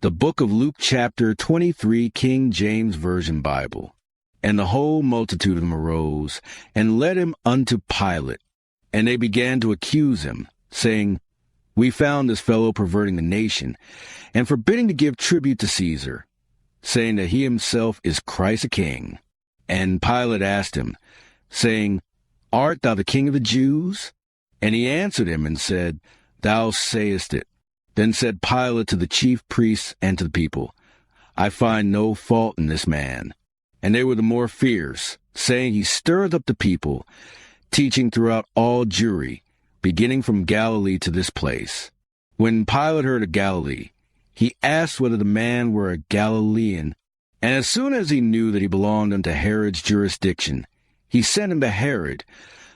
The book of Luke chapter 23, King James Version Bible. And the whole multitude of them arose, and led him unto Pilate. And they began to accuse him, saying, We found this fellow perverting the nation, and forbidding to give tribute to Caesar, saying that he himself is Christ a king. And Pilate asked him, saying, Art thou the king of the Jews? And he answered him and said, Thou sayest it. Then said Pilate to the chief priests and to the people, I find no fault in this man. And they were the more fierce, saying, He stirreth up the people, teaching throughout all Jewry, beginning from Galilee to this place. When Pilate heard of Galilee, he asked whether the man were a Galilean. And as soon as he knew that he belonged unto Herod's jurisdiction, he sent him to Herod,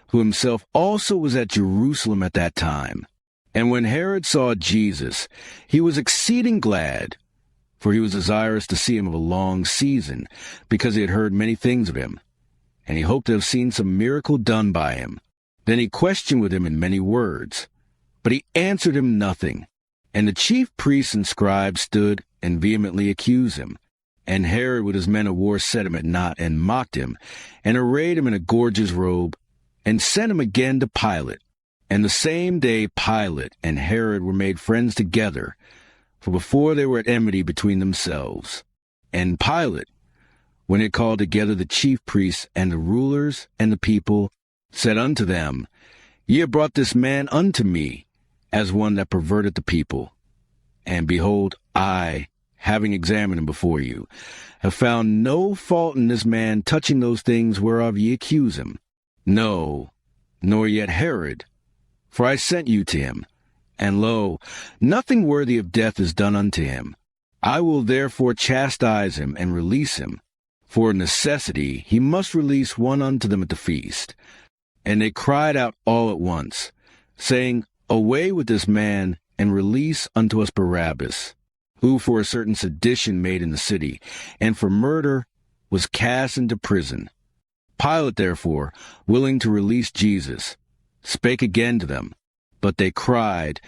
who himself also was at Jerusalem at that time. And when Herod saw Jesus, he was exceeding glad, for he was desirous to see him of a long season, because he had heard many things of him, and he hoped to have seen some miracle done by him. Then he questioned with him in many words, but he answered him nothing. And the chief priests and scribes stood and vehemently accused him. And Herod with his men of war set him at naught, and mocked him, and arrayed him in a gorgeous robe, and sent him again to Pilate. And the same day Pilate and Herod were made friends together, for before they were at enmity between themselves. And Pilate, when he had called together the chief priests and the rulers and the people, said unto them, Ye have brought this man unto me, as one that perverted the people. And behold, I, having examined him before you, have found no fault in this man touching those things whereof ye accuse him. No, nor yet Herod. For I sent you to him, and lo, nothing worthy of death is done unto him. I will therefore chastise him and release him. For of necessity he must release one unto them at the feast. And they cried out all at once, saying, Away with this man, and release unto us Barabbas, who for a certain sedition made in the city, and for murder was cast into prison. Pilate therefore, willing to release Jesus, spake again to them, but they cried,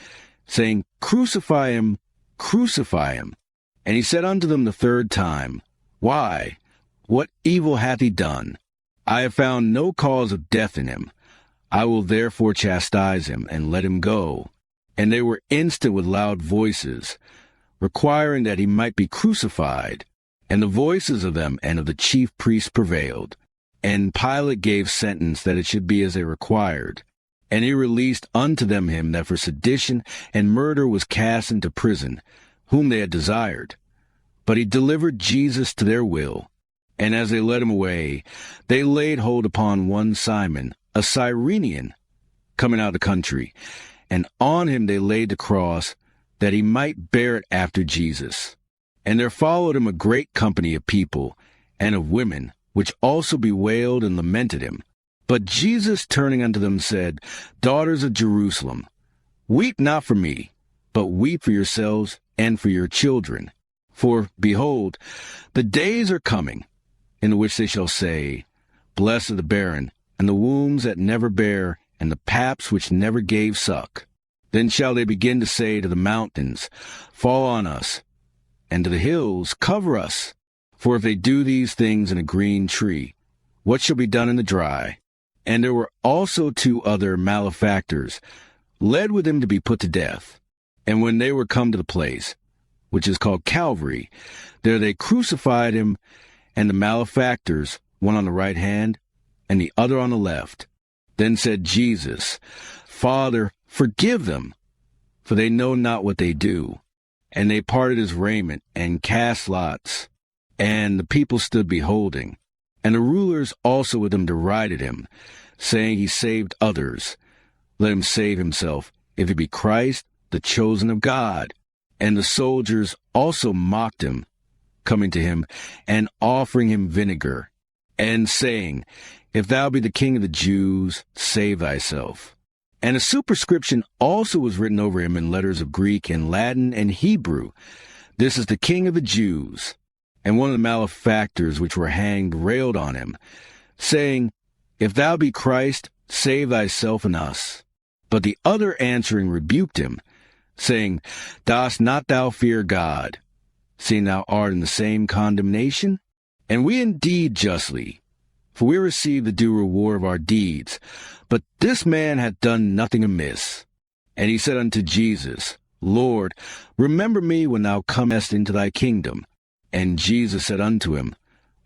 saying, Crucify him, crucify him. And he said unto them the third time, Why? What evil hath he done? I have found no cause of death in him. I will therefore chastise him, and let him go. And they were instant with loud voices, requiring that he might be crucified. And the voices of them and of the chief priests prevailed. And Pilate gave sentence that it should be as they required. And he released unto them him that for sedition and murder was cast into prison, whom they had desired. But he delivered Jesus to their will. And as they led him away, they laid hold upon one Simon, a Cyrenian, coming out of the country, and on him they laid the cross, that he might bear it after Jesus. And there followed him a great company of people, and of women, which also bewailed and lamented him. But Jesus turning unto them said, Daughters of Jerusalem, weep not for me, but weep for yourselves and for your children. For, behold, the days are coming, in the which they shall say, Blessed are the barren, and the wombs that never bare, and the paps which never gave suck. Then shall they begin to say to the mountains, Fall on us, and to the hills, Cover us. For if they do these things in a green tree, what shall be done in the dry? And there were also 2 other malefactors, led with him to be put to death. And when they were come to the place, which is called Calvary, there they crucified him, and the malefactors, one on the right hand, and the other on the left. Then said Jesus, Father, forgive them, for they know not what they do. And they parted his raiment, and cast lots. And the people stood beholding. And the rulers also with him derided him, saying, He saved others. Let him save himself, if he be Christ, the chosen of God. And the soldiers also mocked him, coming to him, and offering him vinegar, and saying, If thou be the king of the Jews, save thyself. And a superscription also was written over him in letters of Greek and Latin and Hebrew, This is the King of the Jews. And one of the malefactors which were hanged railed on him, saying, If thou be Christ, save thyself and us. But the other answering rebuked him, saying, Dost not thou fear God, seeing thou art in the same condemnation? And we indeed justly, for we receive the due reward of our deeds. But this man hath done nothing amiss. And he said unto Jesus, Lord, remember me when thou comest into thy kingdom. And Jesus said unto him,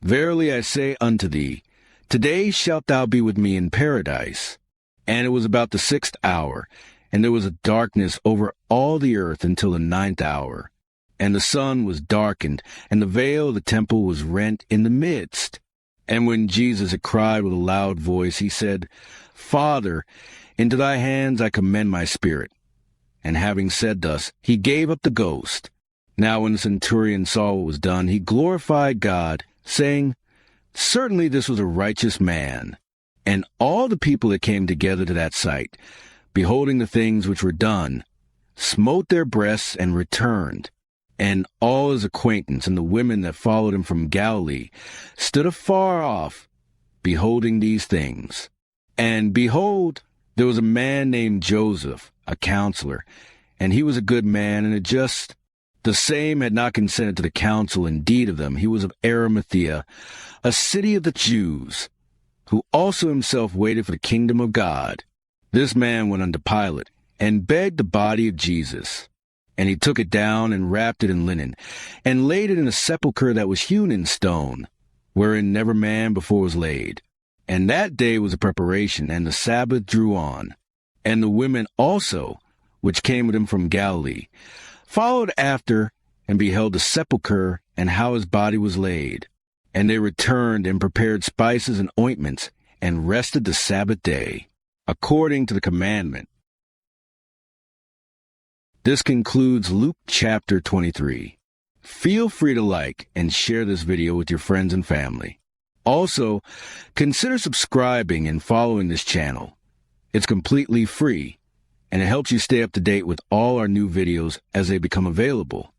Verily I say unto thee, today shalt thou be with me in paradise. And it was about the 6th hour, and there was a darkness over all the earth until the 9th hour. And the sun was darkened, and the veil of the temple was rent in the midst. And when Jesus had cried with a loud voice, he said, Father, into thy hands I commend my spirit. And having said thus, he gave up the ghost. Now when the centurion saw what was done, he glorified God, saying, Certainly this was a righteous man. And all the people that came together to that sight, beholding the things which were done, smote their breasts and returned. And all his acquaintance and the women that followed him from Galilee stood afar off, beholding these things. And behold, there was a man named Joseph, a counselor, and he was a good man and a just. The same had not consented to the counsel and deed of them. He was of Arimathea, a city of the Jews, who also himself waited for the kingdom of God. This man went unto Pilate, and begged the body of Jesus. And he took it down, and wrapped it in linen, and laid it in a sepulchre that was hewn in stone, wherein never man before was laid. And that day was a preparation, and the Sabbath drew on. And the women also, which came with him from Galilee, followed after, and beheld the sepulchre, and how his body was laid. And they returned, and prepared spices and ointments, and rested the Sabbath day, according to the commandment. This concludes Luke chapter 23. Feel free to like and share this video with your friends and family. Also, consider subscribing and following this channel. It's completely free, and it helps you stay up to date with all our new videos as they become available.